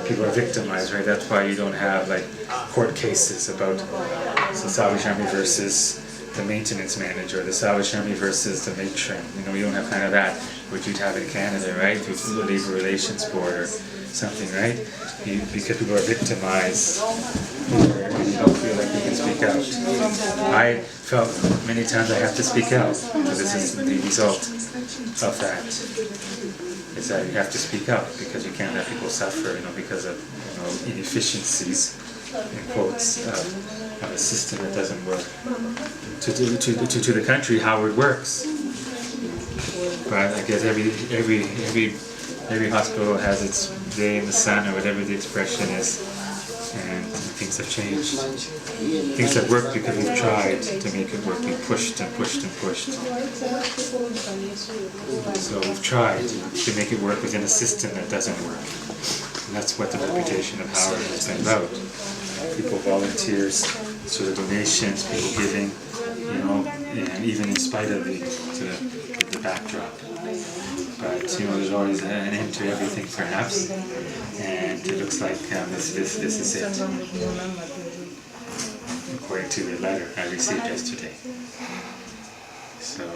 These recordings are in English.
people are victimized, right? That's why you don't have like court cases about the Salvation Army versus the maintenance manager, the Salvation Army versus the matron. You know, you don't have kind of that, which you'd have in Canada, right? Through the Labor Relations Board or something, right? Because people are victimized here and you don't feel like you can speak out. I felt many times I have to speak out. So this is the result of that. Is that you have to speak out because you can't let people suffer, you know, because of, you know, inefficiencies, in quotes, of a system that doesn't work. To the country how it works. But I guess every hospital has its day in the sun, or whatever the expression is, and things have changed. Things have worked because we've tried to make it work. We've pushed and pushed and pushed. So we've tried to make it work within a system that doesn't work. And that's what the reputation of Howard has been about. People, volunteers, sort of donations, people giving, you know, and even in spite of the backdrop. But, you know, there's always an end to everything, perhaps, and it looks like this is it, according to the letter I received yesterday. So. Do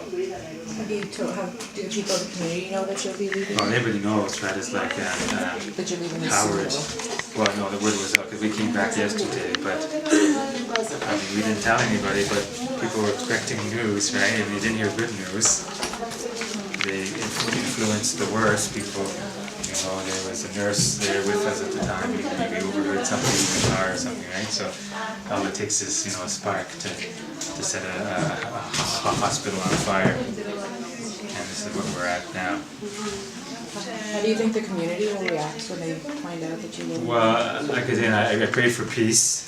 people in the community know that you'll be leaving? Oh, everybody knows, right? It's like that you're leaving Howard. Well, no, the word was out because we came back yesterday, but I mean, we didn't tell anybody, but people were expecting news, right? And they didn't hear good news. They influenced the worst. People, you know, there was a nurse there with us at the time. We maybe overheard something in the car or something, right? So all it takes is, you know, a spark to set a hospital on fire. And this is what we're at now. How do you think the community will react when they find out that you will? Well, like I said, I pray for peace.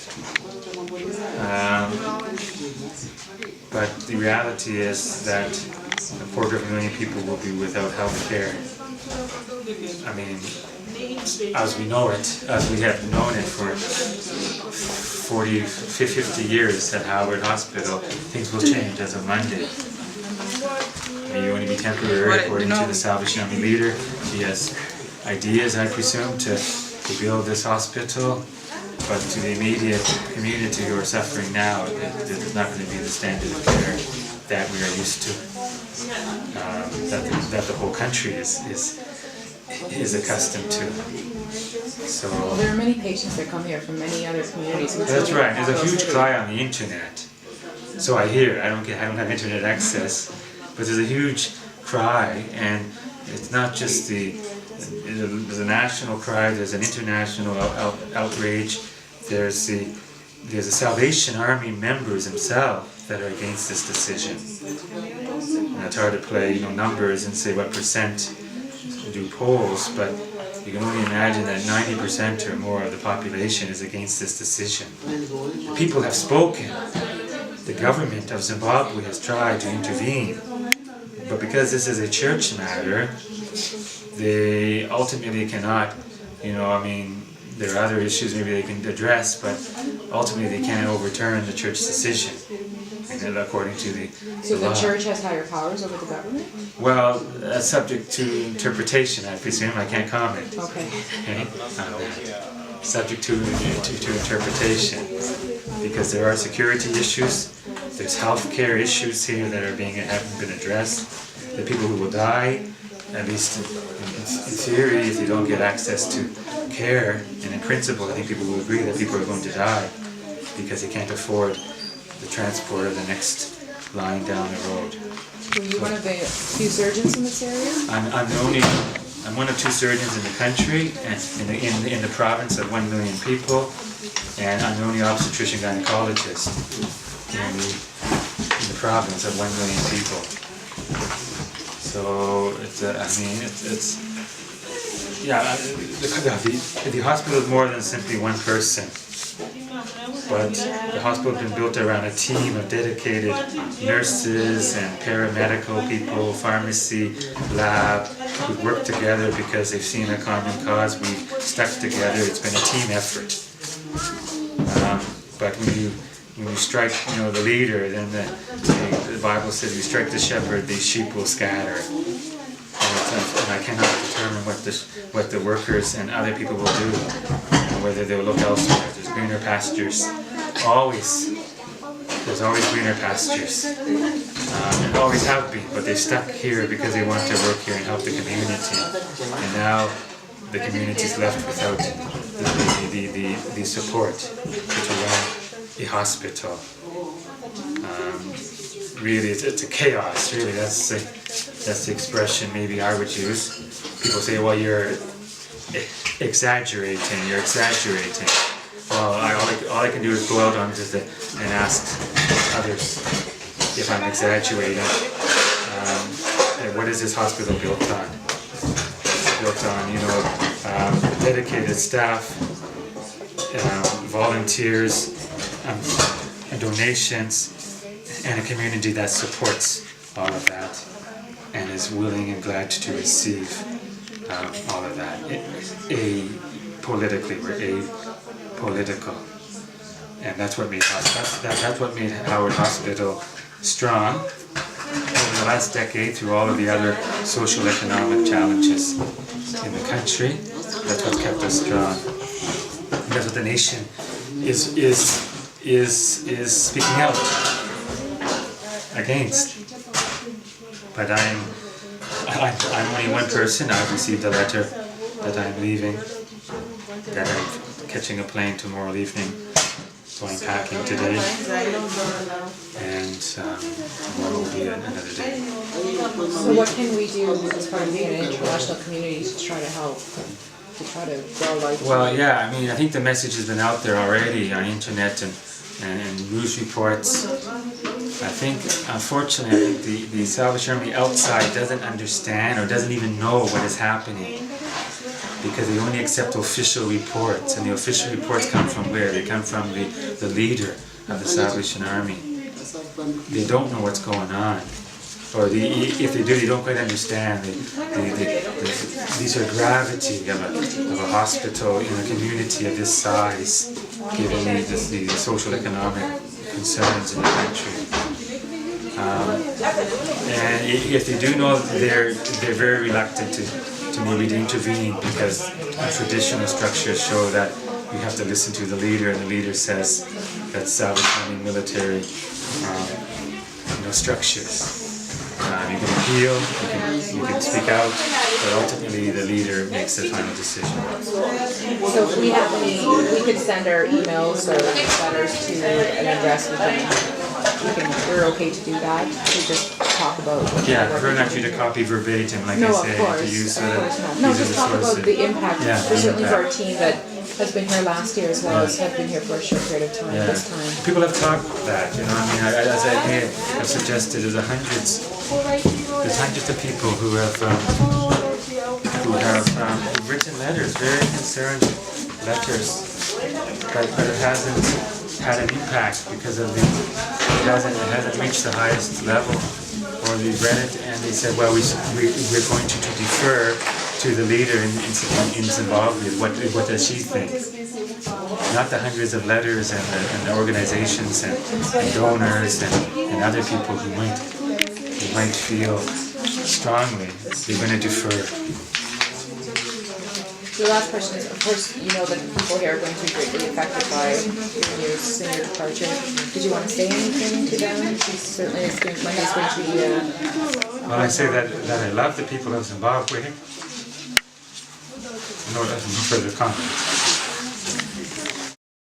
But the reality is that a quarter of a million people will be without health care. I mean, as we know it, as we have known it for 40, 50 years at Howard Hospital, things will change as of Monday. It may only be temporary, according to the Salvation Army leader. He has ideas, I presume, to build this hospital, but to the immediate community who are suffering now, it's not going to be the standard of care that we are used to, that the whole country is accustomed to. So well, there are many patients that come here from many other communities. That's right. There's a huge cry on the internet. So I hear. I don't have internet access, but there's a huge cry, and it's not just there's a national cry. There's an international outrage. There's the Salvation Army members themselves that are against this decision. And it's hard to play, you know, numbers and say what percent do polls, but you can only imagine that 90% or more of the population is against this decision. People have spoken. The government of Zimbabwe has tried to intervene, but because this is a church matter, they ultimately cannot, you know, I mean, there are other issues maybe they can address, but ultimately they can't overturn the church decision, according to the So the law. church has higher powers over the government? Well, that's subject to interpretation, I presume. I can't comment. Okay. Subject to interpretation, because there are security issues, there's health care issues here that haven't been addressed. The people who will die, at least in theory, if you don't get access to care, and in principle, I think people will agree that people are going to die because they can't afford the transport of the next line down the road. Were you one of the few surgeons in this area? I'm one of two surgeons in the country, and in the province of 1 million people, and I'm the only obstetrician gynecologist in the province of 1 million people. So it's the hospital is more than simply one person. But the hospital has been built around a team of dedicated nurses and paramedical people, pharmacy, lab, who work together because they've seen a common cause. We've stuck together. It's been a team effort. But when you strike, you know, the leader, then the Bible says, "You strike the shepherd, the sheep will scatter." and I cannot determine what the workers and other people will do, and whether they'll look elsewhere. There's greener pastures. There's always greener pastures. And always have been, but they've stuck here because they want to work here and help the community. And now the community is left without the support to run a hospital. Really, it's a chaos. Really, that's the expression maybe I would use. People say, "Well, you're exaggerating. You're exaggerating." Well, all I can do is go out on and ask others if I'm exaggerating. What is this hospital built on? It's built on, dedicated staff, volunteers, and donations, and a community that supports all of that and is willing and glad to receive all of that. Politically, we're apolitical, and that's what made Howard Hospital strong over the last decade through all of the other social economic challenges in the country. That's what kept us strong. And that's what the nation is speaking out against. But I'm only one person. I've received a letter that I'm leaving, that I'm catching a plane tomorrow evening, so I'm packing today, and tomorrow will be another day. So what can we do as part of being an international community to try to help, to try to grow life? Well, yeah, I think the message has been out there already on internet and news reports. I think, unfortunately, the Salvation Army outside doesn't understand or doesn't even know what is happening, because they only accept official reports, and the official reports come from where? They come from the leader of the Salvation Army. They don't know what's going on, or if they do, they don't quite understand the sort of gravity of a hospital in a community of this size, given the social economic concerns in the country. And if they do know, they're very reluctant to maybe intervene, because traditional structures show that you have to listen to the leader, and the leader says that Salvation Army military structures. You can appeal, you can speak out, but ultimately the leader makes the final decision. So if we have we could send our emails or letters to an address with them. We're okay to do that, to just talk about. Yeah, I prefer not you to copy verbatim, like I say, to use just talk about the impact, certainly for our team that has been here last year as well as have been here for a short period of time this time. People have talked that, as I have suggested, there's hundreds of people who have written letters, very concerned letters, but it hasn't had an impact because of it hasn't reached the highest level. Or they read it and they said, well, we're going to defer to the leader in Zimbabwe. What does she think? Not the hundreds of letters and the organizations and donors and other people who might feel strongly. They're going to defer. The last question is, of course, you know that people here are going to be greatly affected by your news and your departure. Did you want to say anything to them? Certainly it's going to be... Well, I say that I love the people of Zimbabwe. No further comment.